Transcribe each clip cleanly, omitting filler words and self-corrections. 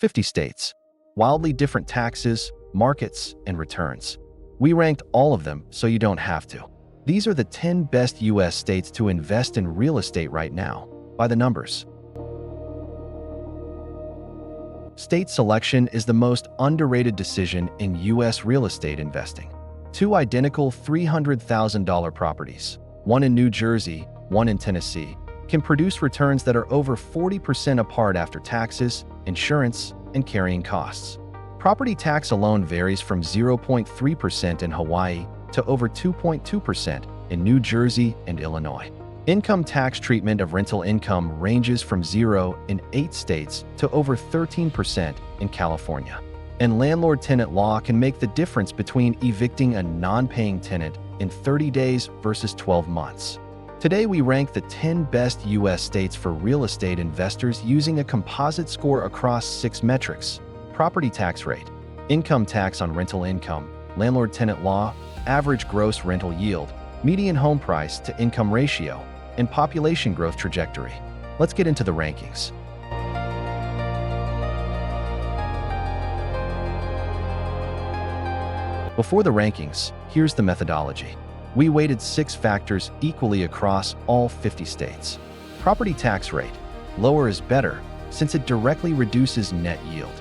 50 states. Wildly different taxes, markets, and returns. We ranked all of them so you don't have to. These are the 10 best US states to invest in real estate right now, by the numbers. State selection is the most underrated decision in US real estate investing. Two identical $300,000 properties, one in New Jersey, one in Tennessee, can produce returns that are over 40% apart after taxes, insurance, and carrying costs. Property tax alone varies from 0.3% in Hawaii to over 2.2% in New Jersey and Illinois. Income tax treatment of rental income ranges from 0 in 8 states to over 13% in California. And landlord-tenant law can make the difference between evicting a non-paying tenant in 30 days versus 12 months. Today, we rank the 10 best US states for real estate investors using a composite score across 6 metrics: property tax rate, income tax on rental income, landlord-tenant law, average gross rental yield, median home price to income ratio, and population growth trajectory. Let's get into the rankings. Before the rankings, here's the methodology. We weighted 6 factors equally across all 50 states. Property tax rate. Lower is better, since it directly reduces net yield.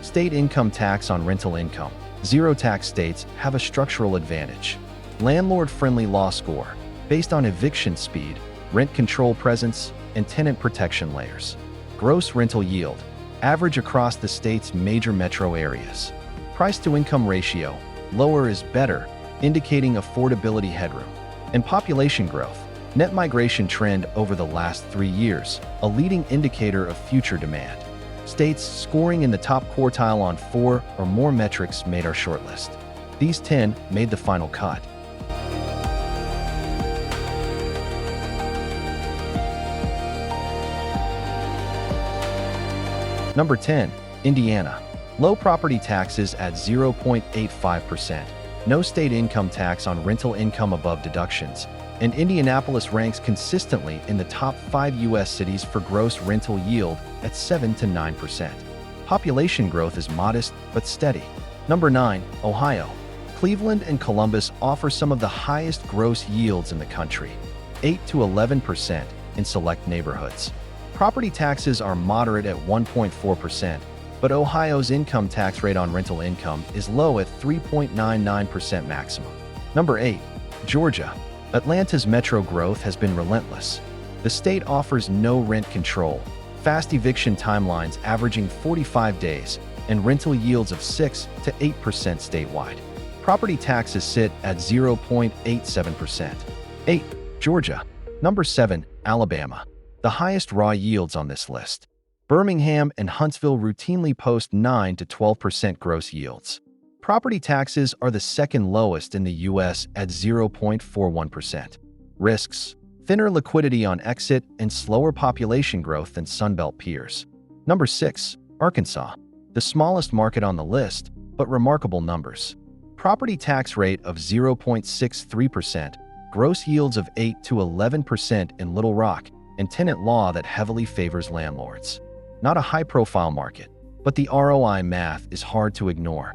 State income tax on rental income. Zero tax states have a structural advantage. Landlord-friendly law score, based on eviction speed, rent control presence, and tenant protection layers. Gross rental yield, average across the state's major metro areas. Price-to-income ratio, lower is better, indicating affordability headroom. And population growth, net migration trend over the last 3 years, a leading indicator of future demand. States scoring in the top quartile on 4 or more metrics made our shortlist. These 10 made the final cut. Number 10, Indiana. Low property taxes at 0.85%. No state income tax on rental income above deductions. And Indianapolis ranks consistently in the top 5 US cities for gross rental yield at 7 to 9%. Population growth is modest but steady. Number 9, Ohio. Cleveland and Columbus offer some of the highest gross yields in the country, 8 to 11% in select neighborhoods. Property taxes are moderate at 1.4%, but Ohio's income tax rate on rental income is low at 3.99% maximum. Number 8, Georgia. Atlanta's metro growth has been relentless. The state offers no rent control, fast eviction timelines averaging 45 days, and rental yields of 6 to 8% statewide. Property taxes sit at 0.87%. 8, Georgia. Number 7, Alabama. The highest raw yields on this list. Birmingham and Huntsville routinely post 9 to 12% gross yields. Property taxes are the second lowest in the US at 0.41%. Risks: thinner liquidity on exit and slower population growth than Sunbelt peers. Number 6, Arkansas. The smallest market on the list, but remarkable numbers. Property tax rate of 0.63%, gross yields of 8 to 11% in Little Rock, and tenant law that heavily favors landlords. Not a high-profile market, but the ROI math is hard to ignore.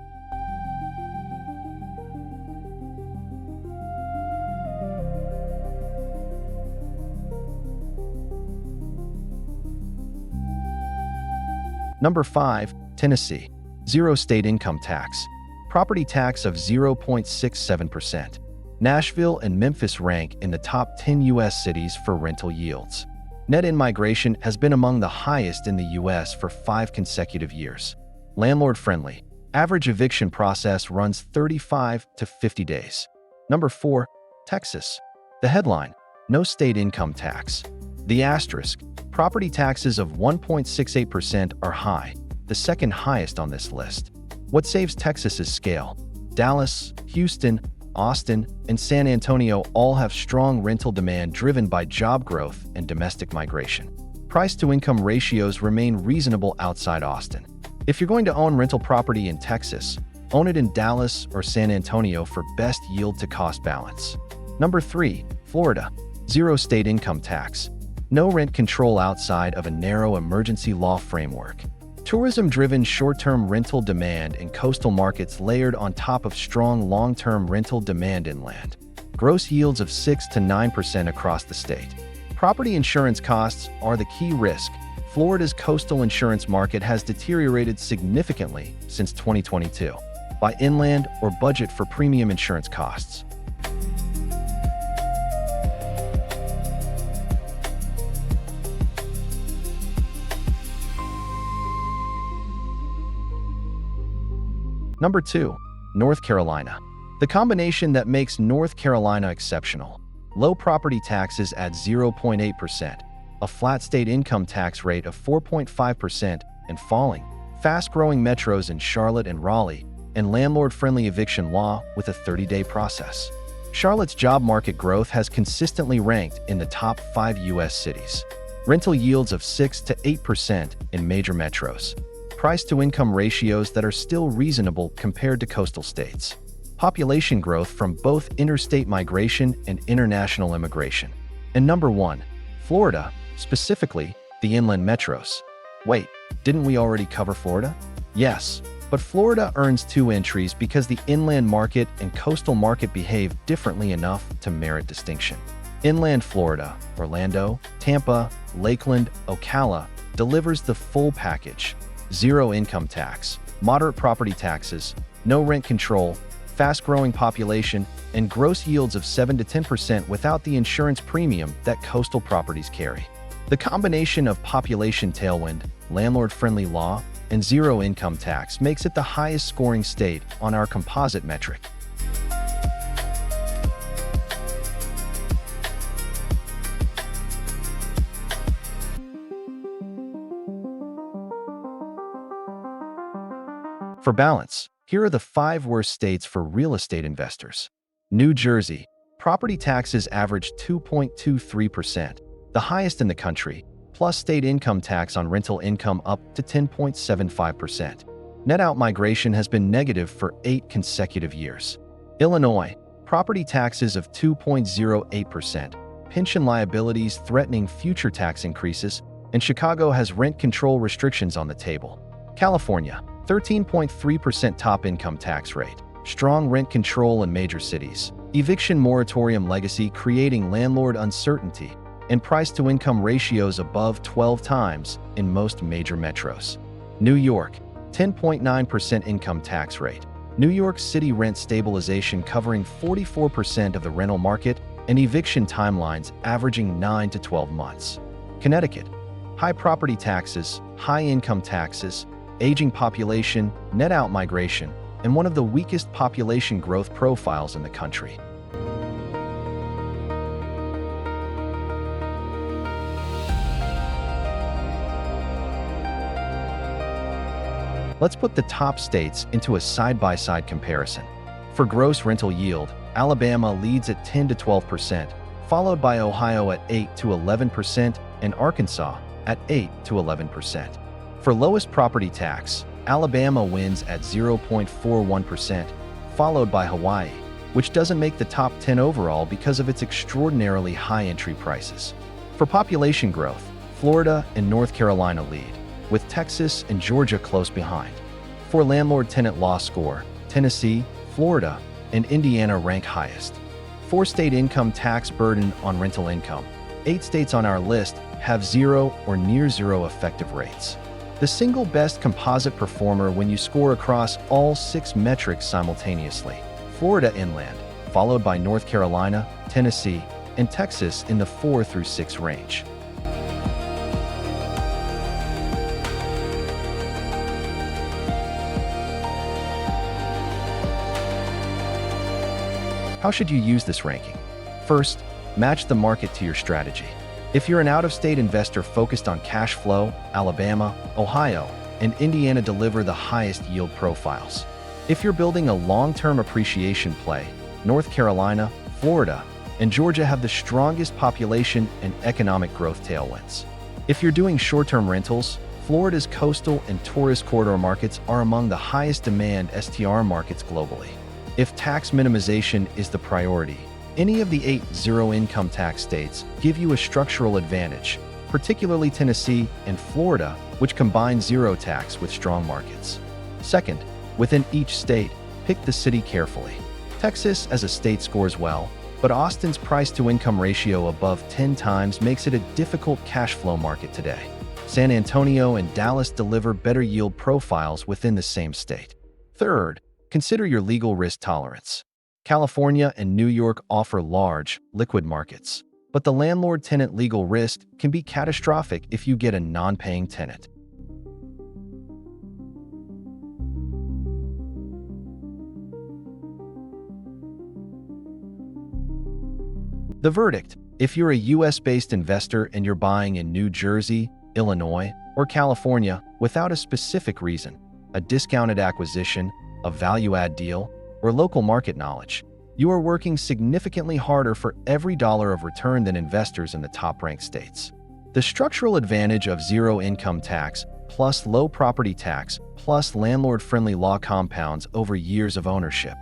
Number 5, Tennessee. Zero state income tax. Property tax of 0.67%. Nashville and Memphis rank in the top 10 US cities for rental yields. Net in-migration has been among the highest in the US for 5 consecutive years. Landlord-friendly. Average eviction process runs 35 to 50 days. Number 4, Texas. The headline: no state income tax. The asterisk: property taxes of 1.68% are high, the second highest on this list. What saves Texas is scale. Dallas, Houston, Austin, and San Antonio all have strong rental demand driven by job growth and domestic migration. Price-to-income ratios remain reasonable outside Austin. If you're going to own rental property in Texas, own it in Dallas or San Antonio for best yield-to-cost balance. Number 3, Florida. Zero state income tax. No rent control outside of a narrow emergency law framework. Tourism-driven short-term rental demand in coastal markets layered on top of strong long-term rental demand inland. Gross yields of 6 to 9% across the state. Property insurance costs are the key risk. Florida's coastal insurance market has deteriorated significantly since 2022. Buy inland or budget for premium insurance costs. Number 2. North Carolina. The combination that makes North Carolina exceptional. Low property taxes at 0.8%, a flat state income tax rate of 4.5% and falling, fast-growing metros in Charlotte and Raleigh, and landlord-friendly eviction law with a 30-day process. Charlotte's job market growth has consistently ranked in the top 5 U.S. cities. Rental yields of 6 to 8% in major metros. Price-to-income ratios that are still reasonable compared to coastal states. Population growth from both interstate migration and international immigration. And number 1, Florida, specifically the inland metros. Wait, didn't we already cover Florida? Yes, but Florida earns 2 entries because the inland market and coastal market behave differently enough to merit distinction. Inland Florida, Orlando, Tampa, Lakeland, Ocala, delivers the full package. Zero income tax, moderate property taxes, no rent control, fast-growing population, and gross yields of 7 to 10% without the insurance premium that coastal properties carry. The combination of population tailwind, landlord-friendly law, and zero income tax makes it the highest-scoring state on our composite metric. For balance, here are the 5 worst states for real estate investors. New Jersey. Property taxes average 2.23%, the highest in the country, plus state income tax on rental income up to 10.75%. Net out-migration has been negative for 8 consecutive years. Illinois. Property taxes of 2.08%, pension liabilities threatening future tax increases, and Chicago has rent control restrictions on the table. California. 13.3% top income tax rate, strong rent control in major cities, eviction moratorium legacy creating landlord uncertainty, and price-to-income ratios above 12 times in most major metros. New York, 10.9% income tax rate, New York City rent stabilization covering 44% of the rental market, and eviction timelines averaging 9 to 12 months. Connecticut, high property taxes, high income taxes, aging population, net out migration, and one of the weakest population growth profiles in the country. Let's put the top states into a side-by-side comparison. For gross rental yield, Alabama leads at 10 to 12%, followed by Ohio at 8 to 11% and Arkansas at 8 to 11%. For lowest property tax, Alabama wins at 0.41%, followed by Hawaii, which doesn't make the top 10 overall because of its extraordinarily high entry prices. For population growth, Florida and North Carolina lead, with Texas and Georgia close behind. For landlord-tenant law score, Tennessee, Florida, and Indiana rank highest. For state income tax burden on rental income, 8 states on our list have 0 or near 0 effective rates. The single best composite performer when you score across all 6 metrics simultaneously. Florida inland, followed by North Carolina, Tennessee, and Texas in the 4 through 6 range. How should you use this ranking? First, match the market to your strategy. If you're an out-of-state investor focused on cash flow, Alabama, Ohio, and Indiana deliver the highest yield profiles. If you're building a long-term appreciation play, North Carolina, Florida, and Georgia have the strongest population and economic growth tailwinds. If you're doing short-term rentals, Florida's coastal and tourist corridor markets are among the highest demand STR markets globally. If tax minimization is the priority, any of the 8 zero-income tax states give you a structural advantage. particularly Tennessee and Florida, which combine zero tax with strong markets. Second, within each state, pick the city carefully. Texas as a state scores well, but Austin's price-to-income ratio above 10 times makes it a difficult cash flow market today. San Antonio and Dallas deliver better yield profiles within the same state. Third, consider your legal risk tolerance. California and New York offer large, liquid markets, but the landlord-tenant legal risk can be catastrophic if you get a non-paying tenant. The verdict: if you're a US-based investor and you're buying in New Jersey, Illinois, or California without a specific reason, a discounted acquisition, a value-add deal, or local market knowledge, you are working significantly harder for every dollar of return than investors in the top-ranked states. The structural advantage of zero income tax plus low property tax plus landlord-friendly law compounds over years of ownership.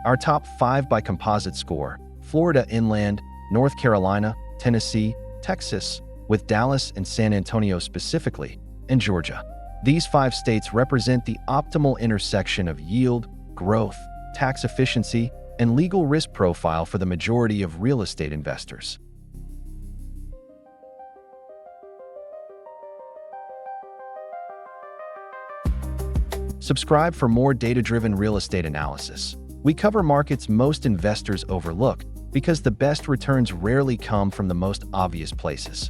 Our top 5 by composite score: Florida inland, North Carolina, Tennessee, Texas, with Dallas and San Antonio specifically, and Georgia. These 5 states represent the optimal intersection of yield, growth, tax efficiency, and legal risk profile for the majority of real estate investors. Subscribe for more data-driven real estate analysis. We cover markets most investors overlook because the best returns rarely come from the most obvious places.